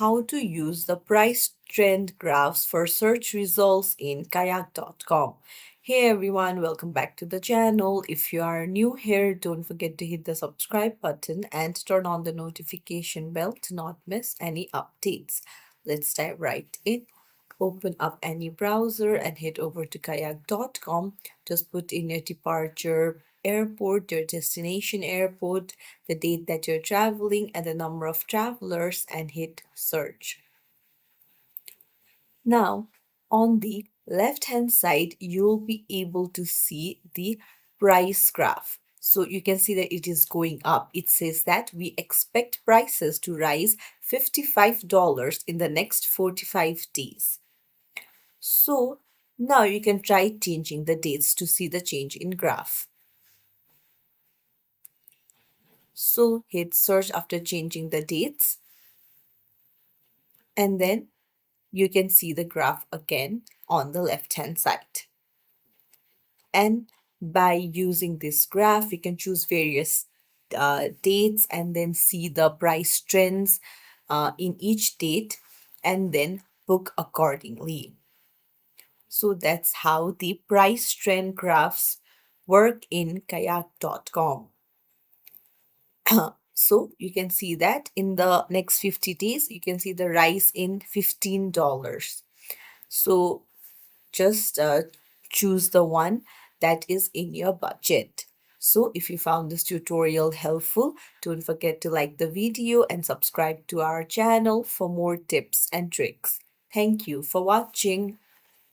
how to use the price trend graphs for search results in Kayak.com. Hey everyone, welcome back to the channel. If you are new here, don't forget to hit the subscribe button and turn on the notification bell to not miss any updates. Let's dive right in. Open up any browser and head over to Kayak.com. Just put in your departure airport, your destination airport, the date that you're traveling, and the number of travelers, and hit search. Now, on the left hand side, you'll be able to see the price graph. So you can see that it is going up. It says that we expect prices to rise $55 in the next 45 days. So now you can try changing the dates to see the change in graph. So hit search after changing the dates, and then you can see the graph again on the left hand side. And by using this graph, we can choose various dates and then see the price trends in each date and then book accordingly. So that's how the price trend graphs work in Kayak.com. So you can see that in the next 50 days, you can see the rise in $15. So just choose the one that is in your budget. So if you found this tutorial helpful, don't forget to like the video and subscribe to our channel for more tips and tricks. Thank you for watching.